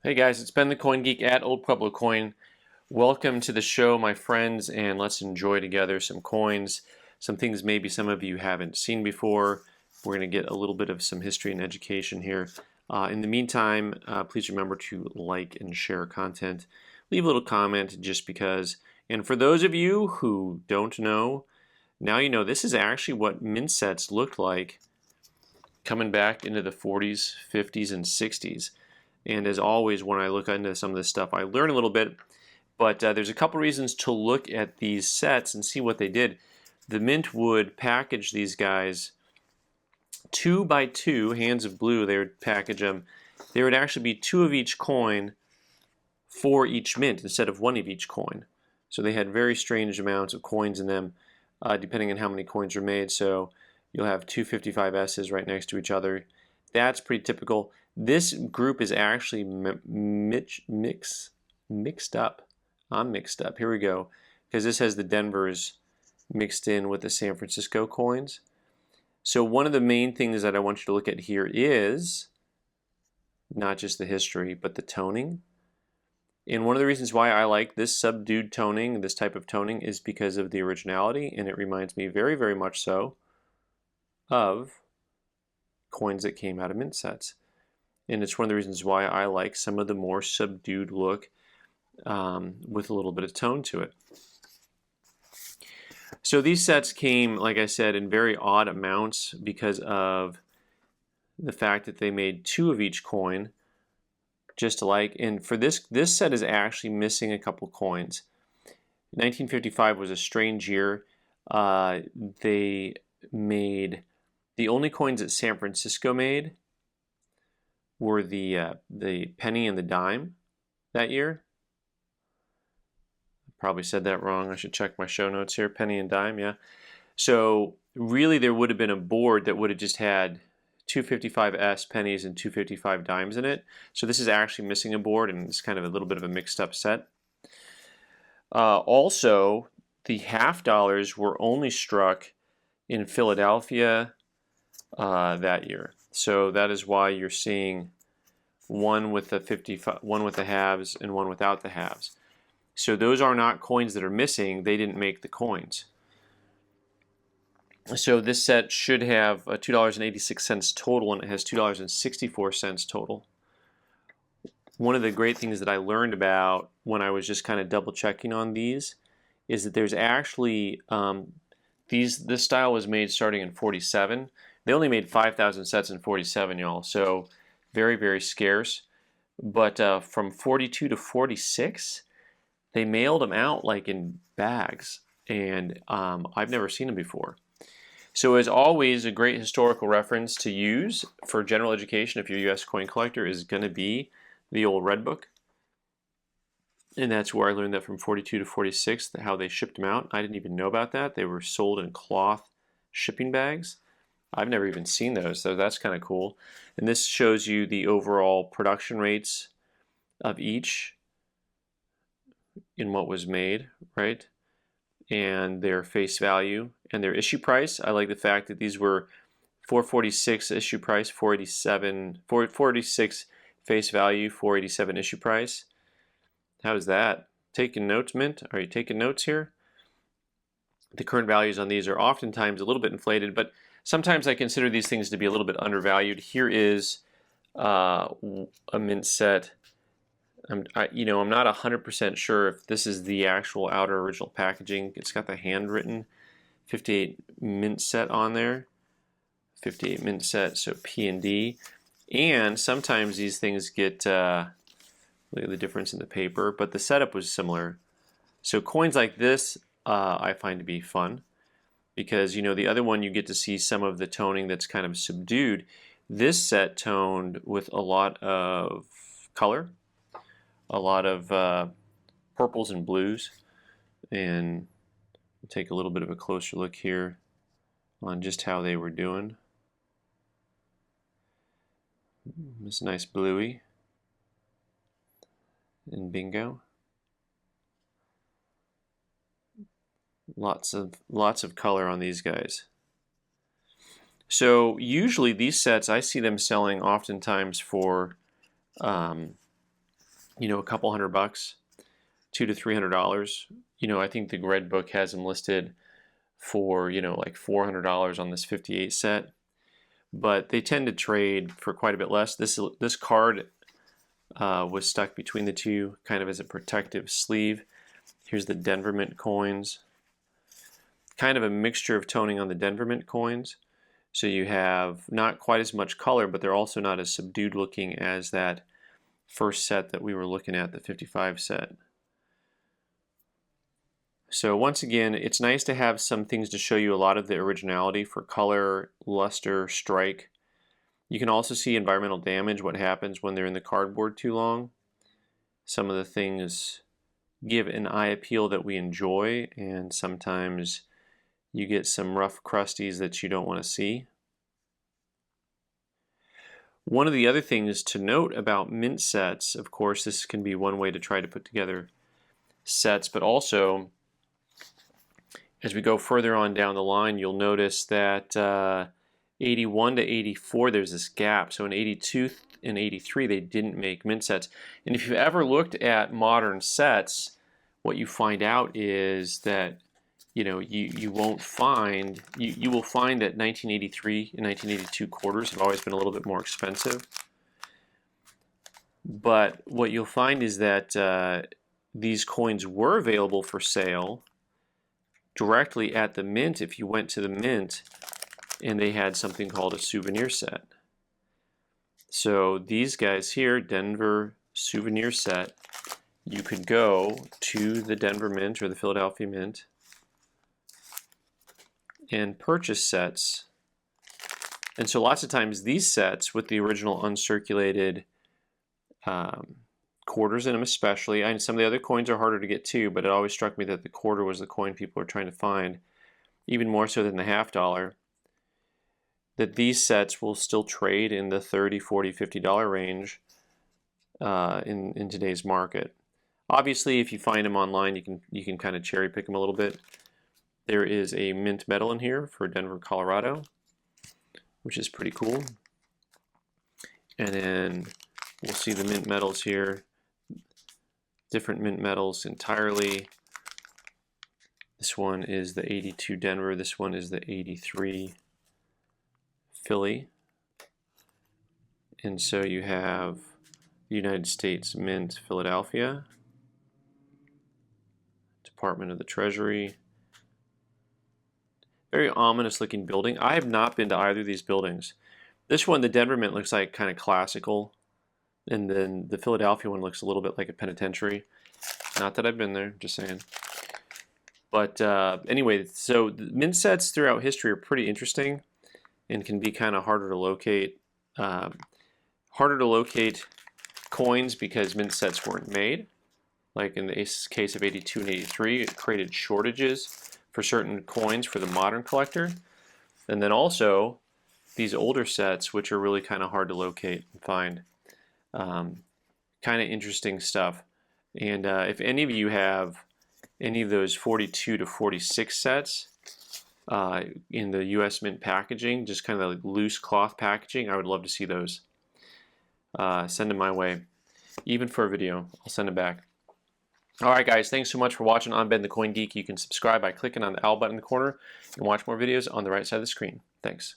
Hey guys, it's Ben the Coin Geek at Old Pueblo Coin. Welcome to the show, my friends, and let's enjoy together some coins, some things maybe some of you haven't seen before. We're going to get a little bit of some history and education here. In the meantime, please remember to like and share content. Leave a little comment just because. And for those of you who don't know, now you know this is actually what mint sets looked like coming back into the 40s, 50s, and 60s. And as always, when I look into some of this stuff, I learn a little bit. But there's a couple reasons to look at these sets and see what they did. The mint would package these guys 2 by 2, hands of blue, they would package them. There would actually be 2 of each coin for each mint instead of 1 of each coin. So they had very strange amounts of coins in them, depending on how many coins are made. So you'll have 2 55S's right next to each other. That's pretty typical. This group is actually mixed up. I'm mixed up. Here we go. Because this has the Denvers mixed in with the San Francisco coins. So one of the main things that I want you to look at here is not just the history, but the toning. And one of the reasons why I like this subdued toning, this type of toning, is because of the originality, and it reminds me very, very much so of coins that came out of mint sets. And it's one of the reasons why I like some of the more subdued look with a little bit of tone to it. So these sets came, like I said, in very odd amounts because of the fact that they made 2 of each coin, just alike. And for this set is actually missing a couple coins. 1955 was a strange year. They made the only coins that San Francisco made were the penny and the dime that year. Probably said that wrong. I should check my show notes here. Penny and dime, yeah. So really there would have been a board that would have just had 2 55S pennies and 2 55 dimes in it. So this is actually missing a board, and it's kind of a little bit of a mixed up set. Also, the half dollars were only struck in Philadelphia that year. So that is why you're seeing one with the halves and one without the halves. So those are not coins that are missing. They didn't make the coins. So this set should have $2.86 total, and it has $2.64 total. One of the great things that I learned about when I was just kind of double checking on these is that there's actually this style was made starting in 47. They only made 5,000 sets in 47, y'all. So very, very scarce. But from 42 to 46, they mailed them out like in bags, and I've never seen them before. So as always, a great historical reference to use for general education if you're a U.S. coin collector is going to be the old Red Book. And that's where I learned that from 42 to 46, how they shipped them out. I didn't even know about that. They were sold in cloth shipping bags. I've never even seen those, so that's kind of cool. And this shows you the overall production rates of each in what was made, right? And their face value and their issue price. I like the fact that these were $446 issue price, $446 face value, $487 issue price. How's that? Taking notes, Mint? Are you taking notes here? The current values on these are oftentimes a little bit inflated, but sometimes I consider these things to be a little bit undervalued. Here is a mint set. I'm not 100% sure if this is the actual outer original packaging. It's got the handwritten 58 mint set on there. 58 mint set, so P and D. And sometimes these things get, look at the difference in the paper, but the setup was similar. So coins like this I find to be fun because, the other one you get to see some of the toning that's kind of subdued. This set toned with a lot of color. A lot of purples and blues, and we'll take a little bit of a closer look here on just how they were doing. This nice bluey and bingo. Lots of color on these guys. So usually these sets, I see them selling oftentimes for you know, a couple $100, $200 to $300. You know, I think the Red Book has them listed for, you know, like $400 on this 58 set, but they tend to trade for quite a bit less. This card was stuck between the two, kind of as a protective sleeve. Here's the Denver Mint coins. Kind of a mixture of toning on the Denver Mint coins. So you have not quite as much color, but they're also not as subdued looking as that first set that we were looking at, the 55 set. So once again, it's nice to have some things to show you a lot of the originality for color, luster, strike. You can also see environmental damage, what happens when they're in the cardboard too long. Some of the things give an eye appeal that we enjoy, and sometimes you get some rough crusties that you don't want to see. One of the other things to note about mint sets, of course, this can be one way to try to put together sets, but also as we go further on down the line, you'll notice that 81 to 84, there's this gap. So in 82 and 83, they didn't make mint sets. And if you've ever looked at modern sets, what you find out is that you won't find, you will find that 1983 and 1982 quarters have always been a little bit more expensive. But what you'll find is that these coins were available for sale directly at the mint if you went to the mint and they had something called a souvenir set. So these guys here, Denver souvenir set, you could go to the Denver Mint or the Philadelphia Mint and purchase sets. And so lots of times these sets with the original uncirculated quarters in them especially, and some of the other coins are harder to get too, but it always struck me that the quarter was the coin people were trying to find, even more so than the $50, that these sets will still trade in the $30, $40, $50 range in today's market. Obviously, if you find them online, you can kind of cherry pick them a little bit. There is a mint medal in here for Denver, Colorado, which is pretty cool. And then we'll see the mint medals here. Different mint medals entirely. This one is the 82 Denver. This one is the 83 Philly. And so you have the United States Mint, Philadelphia, Department of the Treasury. Very ominous looking building. I have not been to either of these buildings. This one, the Denver Mint, looks like kind of classical, and then the Philadelphia one looks a little bit like a penitentiary. Not that I've been there, just saying. But anyway, so the mint sets throughout history are pretty interesting and can be kind of harder to locate. Harder to locate coins because mint sets weren't made. Like in the case of 82 and 83, it created shortages for certain coins for the modern collector. And then also these older sets, which are really kind of hard to locate and find. Kind of interesting stuff. And if any of you have any of those 42 to 46 sets in the US Mint packaging, just kind of like loose cloth packaging, I would love to see those. Send them my way. Even for a video, I'll send them back. Alright guys, thanks so much for watching. I'm Ben the Coin Geek. You can subscribe by clicking on the owl button in the corner and watch more videos on the right side of the screen. Thanks.